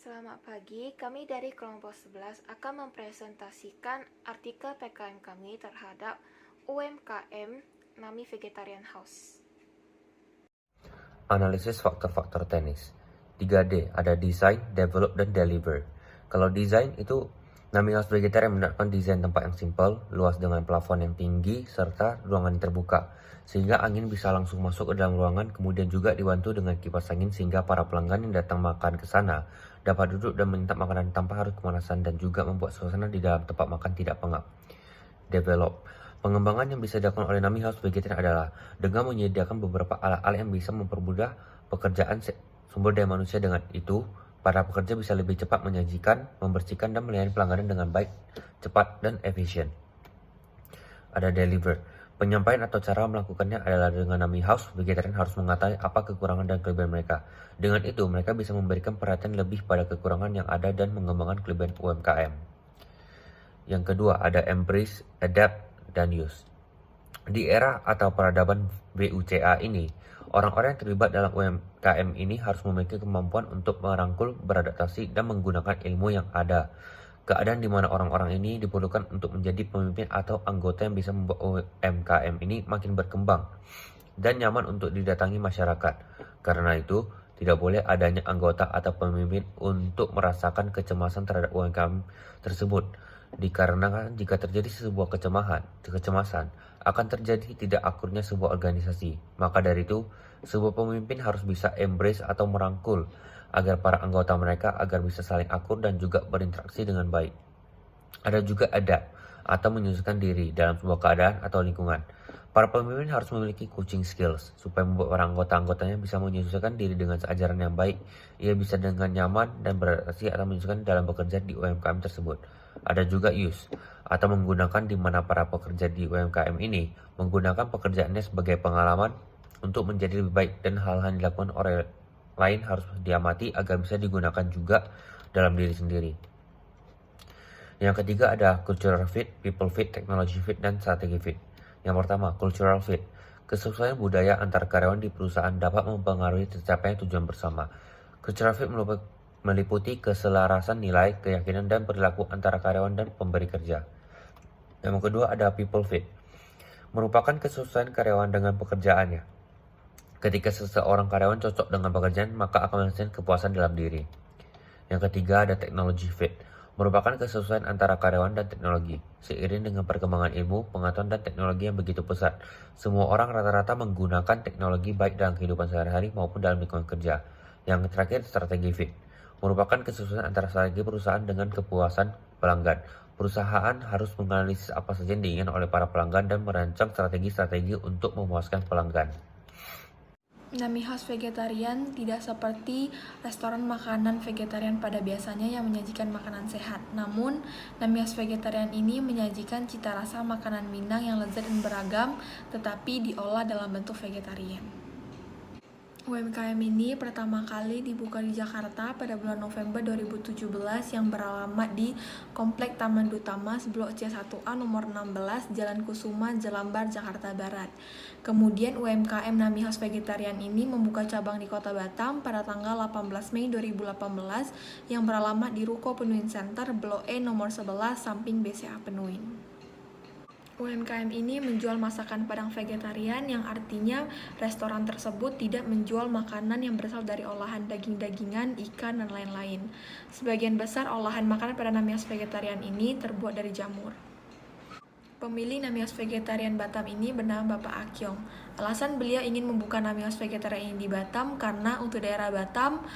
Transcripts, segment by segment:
Selamat pagi, kami dari kelompok 11 akan mempresentasikan artikel PKM kami terhadap UMKM Nami Vegetarian House. Analisis faktor-faktor teknis. 3D, ada design, develop, dan deliver. Kalau desain itu, Nami House Vegetarian menggunakan desain tempat yang simpel, luas dengan plafon yang tinggi, serta ruangan yang terbuka, sehingga angin bisa langsung masuk ke dalam ruangan, kemudian juga dibantu dengan kipas angin sehingga para pelanggan yang datang makan ke sana dapat duduk dan menyantap makanan tanpa harus kemanasan dan juga membuat suasana di dalam tempat makan tidak pengap. Develop. Pengembangan yang bisa dilakukan oleh Nami House Vegetarian adalah dengan menyediakan beberapa alat-alat yang bisa mempermudah pekerjaan sumber daya manusia. Dengan itu, para pekerja bisa lebih cepat menyajikan, membersihkan, dan melayani pelanggan dengan baik, cepat, dan efisien. Ada deliver. Penyampaian atau cara melakukannya adalah dengan Nami House Vegetarian harus mengetahui apa kekurangan dan kelebihan mereka. Dengan itu, mereka bisa memberikan perhatian lebih pada kekurangan yang ada dan mengembangkan kelebihan UMKM. Yang kedua, ada embrace, adapt, dan use. Di era atau peradaban BUCA ini, orang-orang yang terlibat dalam UMKM ini harus memiliki kemampuan untuk merangkul, beradaptasi, dan menggunakan ilmu yang ada. Keadaan di mana orang-orang ini diperlukan untuk menjadi pemimpin atau anggota yang bisa membuat UMKM ini makin berkembang dan nyaman untuk didatangi masyarakat. Karena itu, tidak boleh adanya anggota atau pemimpin untuk merasakan kecemasan terhadap UMKM tersebut. Dikarenakan jika terjadi sebuah kecemasan akan terjadi tidak akurnya sebuah organisasi. Maka dari itu, sebuah pemimpin harus bisa embrace atau merangkul agar para anggota mereka agar bisa saling akur dan juga berinteraksi dengan baik. Ada juga adapt atau menyesuaikan diri dalam sebuah keadaan atau lingkungan. Para pemimpin harus memiliki coaching skills supaya membuat para anggota-anggotanya bisa menyesuaikan diri dengan ajaran yang baik. Ia bisa dengan nyaman dan beradaptasi atau menyesuaikan dalam bekerja di UMKM tersebut. Ada juga use atau menggunakan di mana para pekerja di UMKM ini menggunakan pekerjaannya sebagai pengalaman untuk menjadi lebih baik dan hal-hal yang dilakukan orang lain harus diamati agar bisa digunakan juga dalam diri sendiri. Yang ketiga ada cultural fit, people fit, technology fit, dan strategi fit. Yang pertama, cultural fit. Kesesuaian budaya antar karyawan di perusahaan dapat mempengaruhi tercapainya tujuan bersama. Cultural fit meliputi keselarasan nilai, keyakinan, dan perilaku antara karyawan dan pemberi kerja. Yang kedua ada people fit. Merupakan kesesuaian karyawan dengan pekerjaannya. Ketika seseorang karyawan cocok dengan pekerjaan, maka akan menghasilkan kepuasan dalam diri. Yang ketiga ada technology fit. Merupakan kesesuaian antara karyawan dan teknologi. Seiring dengan perkembangan ilmu, pengetahuan, dan teknologi yang begitu pesat, semua orang rata-rata menggunakan teknologi baik dalam kehidupan sehari-hari maupun dalam lingkungan kerja. Yang terakhir, strategi fit. Merupakan kesesuaian antara strategi perusahaan dengan kepuasan pelanggan. Perusahaan harus menganalisis apa saja yang diinginkan oleh para pelanggan dan merancang strategi-strategi untuk memuaskan pelanggan. Nami House Vegetarian tidak seperti restoran makanan vegetarian pada biasanya yang menyajikan makanan sehat. Namun, Nami House Vegetarian ini menyajikan cita rasa makanan Minang yang lezat dan beragam, tetapi diolah dalam bentuk vegetarian. UMKM ini pertama kali dibuka di Jakarta pada bulan November 2017 yang beralamat di Komplek Taman Duta Mas, Blok C1A nomor 16, Jalan Kusuma, Jelambar, Jakarta Barat. Kemudian UMKM Nami House Vegetarian ini membuka cabang di Kota Batam pada tanggal 18 Mei 2018 yang beralamat di Ruko Penuin Center, Blok E nomor 11, samping BCA Penuin. UMKM ini menjual masakan Padang vegetarian yang artinya restoran tersebut tidak menjual makanan yang berasal dari olahan daging-dagingan, ikan, dan lain-lain. Sebagian besar olahan makanan pada Nami House Vegetarian ini terbuat dari jamur. Pemilik Nami House Vegetarian Batam ini bernama Bapak Akyong. Alasan beliau ingin membuka Nami House Vegetarian ini di Batam karena untuk daerah Batam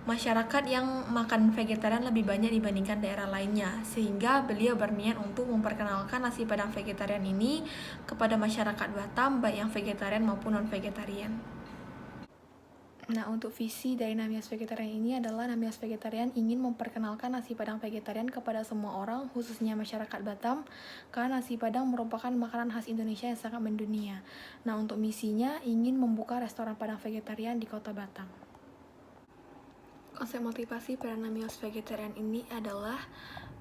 masyarakat yang makan vegetarian lebih banyak dibandingkan daerah lainnya, sehingga beliau berniat untuk memperkenalkan nasi padang vegetarian ini kepada masyarakat Batam, baik yang vegetarian maupun non-vegetarian. Nah, untuk visi dari Nami House Vegetarian ini adalah Nami House Vegetarian ingin memperkenalkan nasi padang vegetarian kepada semua orang, khususnya masyarakat Batam, karena nasi padang merupakan makanan khas Indonesia yang sangat mendunia. Nah, untuk misinya ingin membuka restoran padang vegetarian di kota Batam. Konsep motivasi pada Nami House Vegetarian ini adalah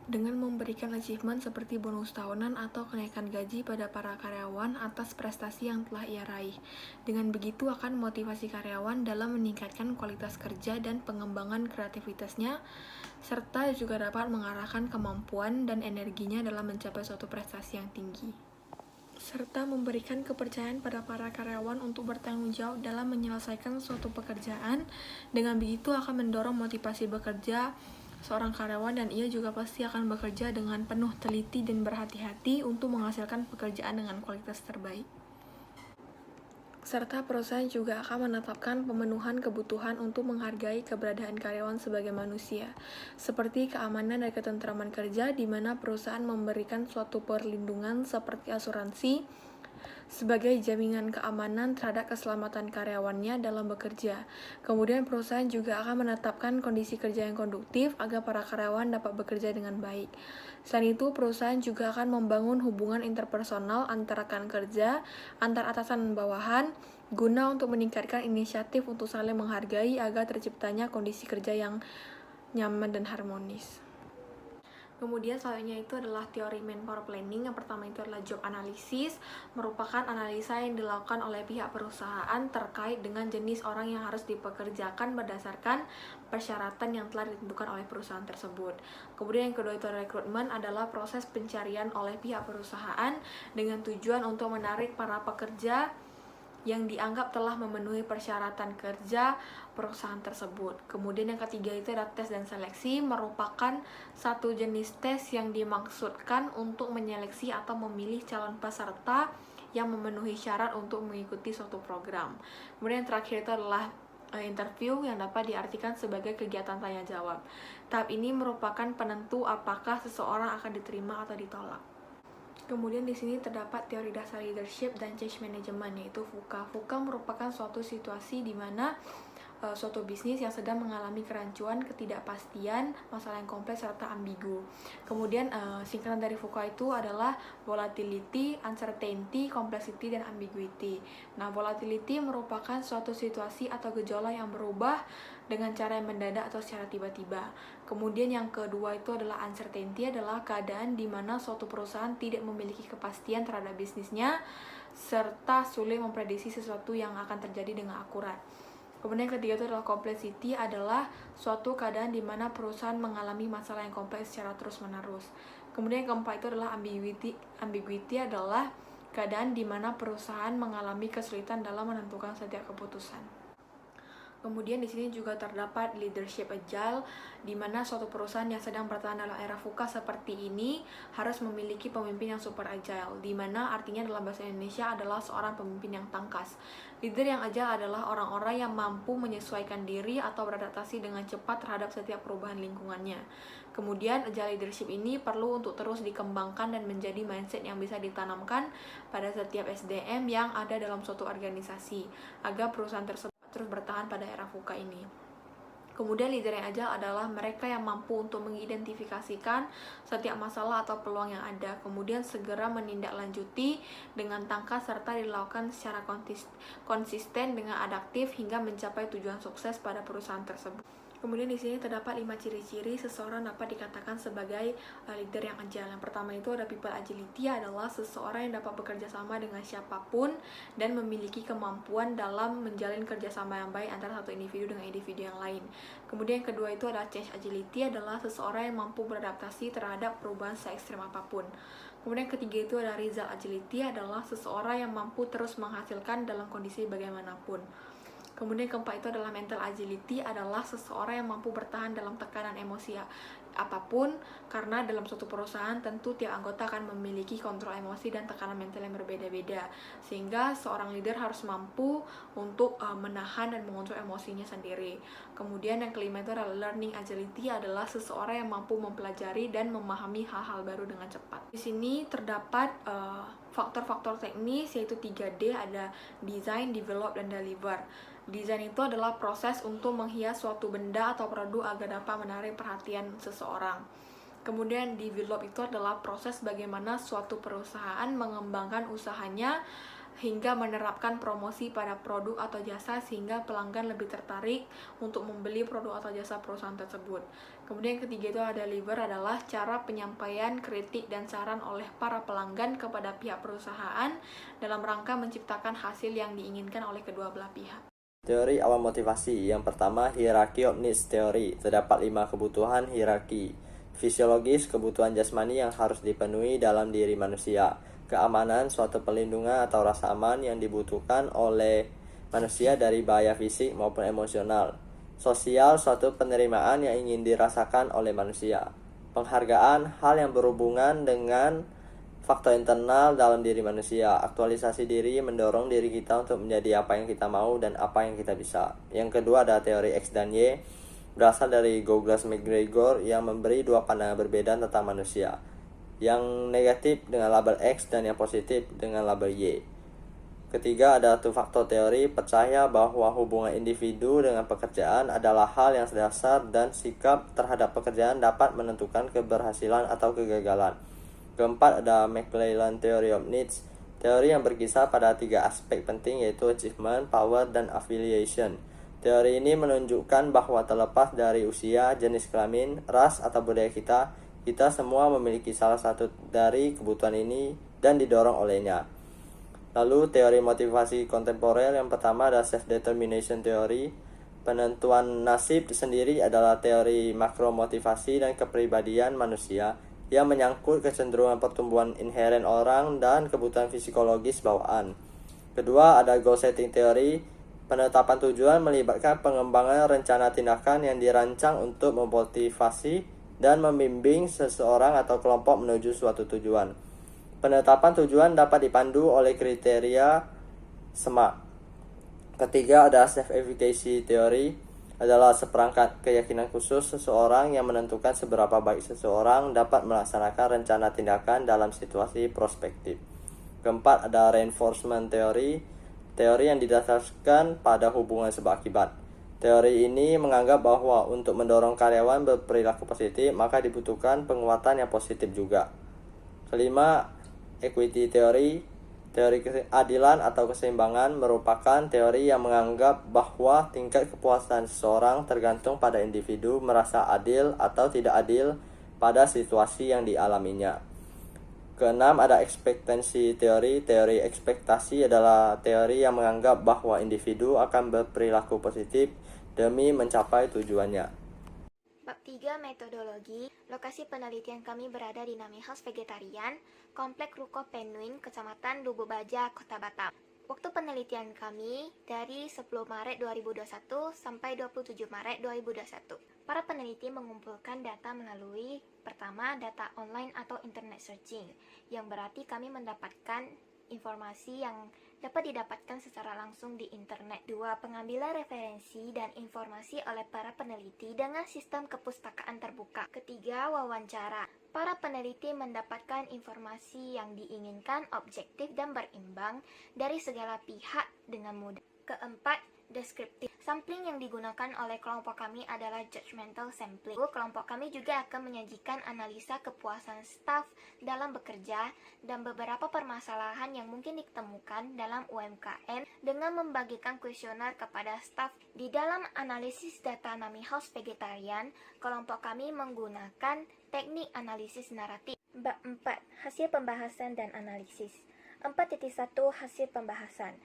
dengan memberikan achievement seperti bonus tahunan atau kenaikan gaji pada para karyawan atas prestasi yang telah ia raih. Dengan begitu akan motivasi karyawan dalam meningkatkan kualitas kerja dan pengembangan kreativitasnya, serta juga dapat mengarahkan kemampuan dan energinya dalam mencapai suatu prestasi yang tinggi. Serta memberikan kepercayaan pada para karyawan untuk bertanggung jawab dalam menyelesaikan suatu pekerjaan. Dengan begitu akan mendorong motivasi bekerja seorang karyawan, dan ia juga pasti akan bekerja dengan penuh teliti dan berhati-hati untuk menghasilkan pekerjaan dengan kualitas terbaik. Serta perusahaan juga akan menetapkan pemenuhan kebutuhan untuk menghargai keberadaan karyawan sebagai manusia, seperti keamanan dan ketentraman kerja, di mana perusahaan memberikan suatu perlindungan seperti asuransi sebagai jaminan keamanan terhadap keselamatan karyawannya dalam bekerja. Kemudian perusahaan juga akan menetapkan kondisi kerja yang konduktif agar para karyawan dapat bekerja dengan baik. Selain itu, perusahaan juga akan membangun hubungan interpersonal antara rekan kerja, antar atasan dan bawahan, guna untuk meningkatkan inisiatif untuk saling menghargai agar terciptanya kondisi kerja yang nyaman dan harmonis. Kemudian selanjutnya itu adalah teori manpower planning. Yang pertama itu adalah job analysis, merupakan analisa yang dilakukan oleh pihak perusahaan terkait dengan jenis orang yang harus dipekerjakan berdasarkan persyaratan yang telah ditentukan oleh perusahaan tersebut. Kemudian yang kedua itu rekrutmen, adalah proses pencarian oleh pihak perusahaan dengan tujuan untuk menarik para pekerja yang dianggap telah memenuhi persyaratan kerja perusahaan tersebut. Kemudian yang ketiga itu adalah tes dan seleksi, merupakan satu jenis tes yang dimaksudkan untuk menyeleksi atau memilih calon peserta yang memenuhi syarat untuk mengikuti suatu program. Kemudian yang terakhir itu adalah interview, yang dapat diartikan sebagai kegiatan tanya jawab. Tahap ini merupakan penentu apakah seseorang akan diterima atau ditolak. Kemudian di sini terdapat teori dasar leadership dan change management, yaitu VUCA. VUCA merupakan suatu situasi di mana suatu bisnis yang sedang mengalami kerancuan, ketidakpastian, masalah yang kompleks, serta ambigu. Kemudian singkatan dari VUCA itu adalah volatility, uncertainty, complexity, dan ambiguity. Nah, volatility merupakan suatu situasi atau gejolak yang berubah dengan cara yang mendadak atau secara tiba-tiba. Kemudian yang kedua itu adalah uncertainty, adalah keadaan di mana suatu perusahaan tidak memiliki kepastian terhadap bisnisnya, serta sulit memprediksi sesuatu yang akan terjadi dengan akurat. Kemudian yang ketiga itu adalah complexity, adalah suatu keadaan di mana perusahaan mengalami masalah yang kompleks secara terus-menerus. Kemudian yang keempat itu adalah ambiguity. Ambiguity adalah keadaan di mana perusahaan mengalami kesulitan dalam menentukan setiap keputusan. Kemudian di sini juga terdapat leadership agile, di mana suatu perusahaan yang sedang bertahan dalam era VUCA seperti ini harus memiliki pemimpin yang super agile, di mana artinya dalam bahasa Indonesia adalah seorang pemimpin yang tangkas. Leader yang agile adalah orang-orang yang mampu menyesuaikan diri atau beradaptasi dengan cepat terhadap setiap perubahan lingkungannya. Kemudian agile leadership ini perlu untuk terus dikembangkan dan menjadi mindset yang bisa ditanamkan pada setiap SDM yang ada dalam suatu organisasi, agar perusahaan tersebut terus bertahan pada era VUCA ini. Kemudian leader yang agile adalah mereka yang mampu untuk mengidentifikasikan setiap masalah atau peluang yang ada, kemudian segera menindaklanjuti dengan tangkas, serta dilakukan secara konsisten dengan adaptif hingga mencapai tujuan sukses pada perusahaan tersebut. Kemudian di sini terdapat 5 ciri-ciri seseorang dapat dikatakan sebagai leader yang agile. Yang pertama itu ada people agility, adalah seseorang yang dapat bekerja sama dengan siapapun dan memiliki kemampuan dalam menjalin kerjasama yang baik antara satu individu dengan individu yang lain. Kemudian yang kedua itu adalah change agility, adalah seseorang yang mampu beradaptasi terhadap perubahan se-ekstrem apapun. Kemudian yang ketiga itu adalah result agility, adalah seseorang yang mampu terus menghasilkan dalam kondisi bagaimanapun. Kemudian keempat itu adalah mental agility, adalah seseorang yang mampu bertahan dalam tekanan emosi apapun, karena dalam suatu perusahaan tentu tiap anggota akan memiliki kontrol emosi dan tekanan mental yang berbeda-beda, sehingga seorang leader harus mampu untuk menahan dan mengontrol emosinya sendiri. Kemudian yang kelima itu adalah learning agility, adalah seseorang yang mampu mempelajari dan memahami hal-hal baru dengan cepat. Di sini terdapat faktor-faktor teknis, yaitu 3D, ada design, develop, dan deliver. Desain itu adalah proses untuk menghias suatu benda atau produk agar dapat menarik perhatian seseorang. Kemudian develop itu adalah proses bagaimana suatu perusahaan mengembangkan usahanya hingga menerapkan promosi pada produk atau jasa sehingga pelanggan lebih tertarik untuk membeli produk atau jasa perusahaan tersebut. Kemudian yang ketiga itu ada deliver adalah cara penyampaian kritik dan saran oleh para pelanggan kepada pihak perusahaan dalam rangka menciptakan hasil yang diinginkan oleh kedua belah pihak. Teori awal motivasi. Yang pertama, hierarchy of needs theory. Terdapat 5 kebutuhan hierarki fisiologis, kebutuhan jasmani yang harus dipenuhi dalam diri manusia. Keamanan, suatu perlindungan atau rasa aman yang dibutuhkan oleh manusia dari bahaya fisik maupun emosional. Sosial, suatu penerimaan yang ingin dirasakan oleh manusia. Penghargaan, hal yang berhubungan dengan faktor internal dalam diri manusia. Aktualisasi diri mendorong diri kita untuk menjadi apa yang kita mau dan apa yang kita bisa. Yang kedua ada teori X dan Y, berasal dari Douglas McGregor yang memberi 2 pandangan berbeda tentang manusia. Yang negatif dengan label X dan yang positif dengan label Y. Ketiga ada two-factor teori, percaya bahwa hubungan individu dengan pekerjaan adalah hal yang dasar dan sikap terhadap pekerjaan dapat menentukan keberhasilan atau kegagalan. Keempat ada McClellan Theory of Needs, teori yang berkisar pada 3 aspek penting yaitu achievement, power, dan affiliation. Teori ini menunjukkan bahwa terlepas dari usia, jenis kelamin, ras, atau budaya kita semua memiliki salah satu dari kebutuhan ini dan didorong olehnya. Lalu teori motivasi kontemporer yang pertama adalah self-determination theory. Penentuan nasib sendiri adalah teori makromotivasi dan kepribadian manusia yang menyangkut kecenderungan pertumbuhan inheren orang dan kebutuhan psikologis bawaan. Kedua ada goal setting theory. Penetapan tujuan melibatkan pengembangan rencana tindakan yang dirancang untuk memotivasi dan membimbing seseorang atau kelompok menuju suatu tujuan. Penetapan tujuan dapat dipandu oleh kriteria SMART. Ketiga ada self-efficacy theory, adalah seperangkat keyakinan khusus seseorang yang menentukan seberapa baik seseorang dapat melaksanakan rencana tindakan dalam situasi prospektif. Keempat ada reinforcement theory, teori yang didasarkan pada hubungan sebab akibat. Teori ini menganggap bahwa untuk mendorong karyawan berperilaku positif maka dibutuhkan penguatan yang positif juga. Kelima, equity theory, teori keadilan atau keseimbangan merupakan teori yang menganggap bahwa tingkat kepuasan seseorang tergantung pada individu merasa adil atau tidak adil pada situasi yang dialaminya. Keenam ada expectancy theory, teori ekspektasi adalah teori yang menganggap bahwa individu akan berperilaku positif demi mencapai tujuannya. Bab 3 metodologi, lokasi penelitian kami berada di Nami House Vegetarian, Komplek Ruko Penguin, Kecamatan Lubu Baja, Kota Batam. Waktu penelitian kami dari 10 Maret 2021 sampai 27 Maret 2021. Para peneliti mengumpulkan data melalui pertama data online atau internet searching, yang berarti kami mendapatkan informasi yang dapat didapatkan secara langsung di internet. 2. Pengambilan referensi dan informasi oleh para peneliti dengan sistem kepustakaan terbuka. Ketiga, wawancara. Para peneliti mendapatkan informasi yang diinginkan objektif dan berimbang dari segala pihak dengan mudah. Keempat, deskriptif. Sampling yang digunakan oleh kelompok kami adalah judgmental sampling. Kelompok kami juga akan menyajikan analisa kepuasan staf dalam bekerja dan beberapa permasalahan yang mungkin ditemukan dalam UMKM dengan membagikan kuesioner kepada staf. Di dalam analisis data Nami House Vegetarian, kelompok kami menggunakan teknik analisis naratif. Bab 4. Hasil pembahasan dan analisis. 4.1 Hasil pembahasan.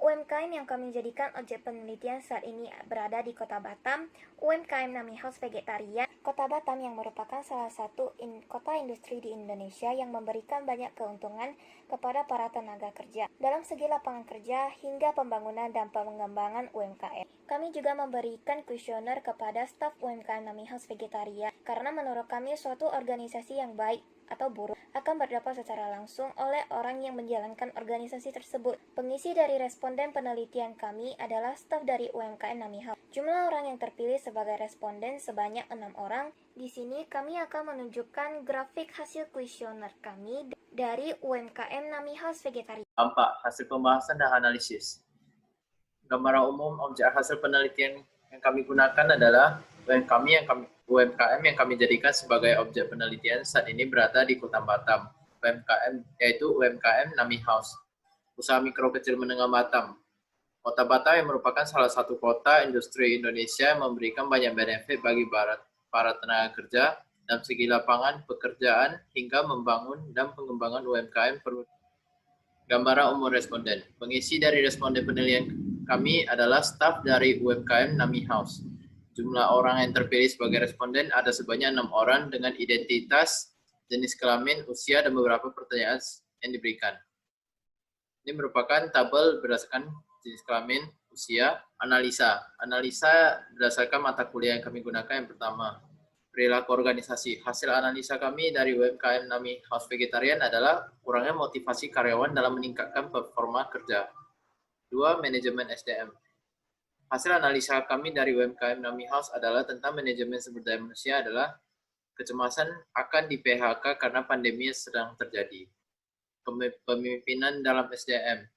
UMKM yang kami jadikan objek penelitian saat ini berada di Kota Batam. UMKM Nami House Vegetarian, Kota Batam yang merupakan salah satu kota industri di Indonesia yang memberikan banyak keuntungan kepada para tenaga kerja dalam segi lapangan kerja hingga pembangunan dan pengembangan UMKM. Kami juga memberikan kuesioner kepada staf UMKM Nami House Vegetarian karena menurut kami suatu organisasi yang baik atau buruk akan berdampak secara langsung oleh orang yang menjalankan organisasi tersebut. Pengisi dari responden penelitian kami adalah staf dari UMKM Nami House. Jumlah orang yang terpilih sebagai responden sebanyak 6 orang. Di sini kami akan menunjukkan grafik hasil kuesioner kami dari UMKM Nami House Vegetarian. 4. Hasil pembahasan dan analisis. Gambaran umum objek hasil penelitian yang kami gunakan adalah UMKM yang kami jadikan sebagai objek penelitian saat ini berada di Kota Batam. UMKM yaitu UMKM Nami House. Usaha Mikro Kecil Menengah Batam. Kota Batam yang merupakan salah satu kota industri Indonesia yang memberikan banyak benefit bagi para tenaga kerja dalam segi lapangan pekerjaan hingga membangun dan pengembangan UMKM. Gambaran umum responden. Pengisi dari responden penilaian kami adalah staf dari UMKM Nami House. Jumlah orang yang terpilih sebagai responden ada sebanyak 6 orang dengan identitas, jenis kelamin, usia, dan beberapa pertanyaan yang diberikan. Ini merupakan tabel berdasarkan jenis kelamin, usia, analisa. Analisa berdasarkan mata kuliah yang kami gunakan yang pertama. Perilaku organisasi. Hasil analisa kami dari UMKM Nami House Vegetarian adalah kurangnya motivasi karyawan dalam meningkatkan performa kerja. 2. Manajemen SDM. Hasil analisa kami dari UMKM Nami House adalah tentang manajemen sumber daya manusia adalah kecemasan akan di PHK karena pandemi sedang terjadi. Pemimpinan dalam SDM.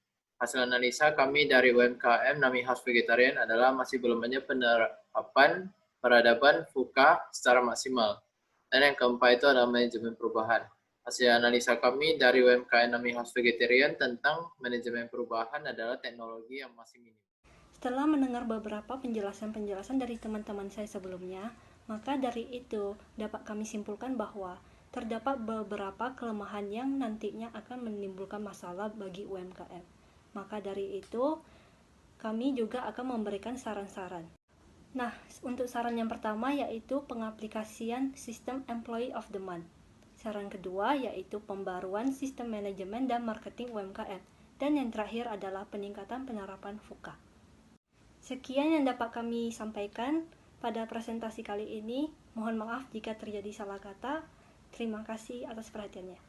Hasil analisa kami dari UMKM Nami House Vegetarian adalah masih belum banyak penerapan peradaban FUKA secara maksimal. Dan yang keempat itu adalah manajemen perubahan. Hasil analisa kami dari UMKM Nami House Vegetarian tentang manajemen perubahan adalah teknologi yang masih minim. Setelah mendengar beberapa penjelasan-penjelasan dari teman-teman saya sebelumnya, maka dari itu dapat kami simpulkan bahwa terdapat beberapa kelemahan yang nantinya akan menimbulkan masalah bagi UMKM. Maka dari itu, kami juga akan memberikan saran-saran. Nah, untuk saran yang pertama yaitu pengaplikasian sistem Employee of the Month. Saran kedua yaitu pembaruan sistem manajemen dan marketing UMKM. Dan yang terakhir adalah peningkatan penerapan FUKA. Sekian yang dapat kami sampaikan pada presentasi kali ini. Mohon maaf jika terjadi salah kata. Terima kasih atas perhatiannya.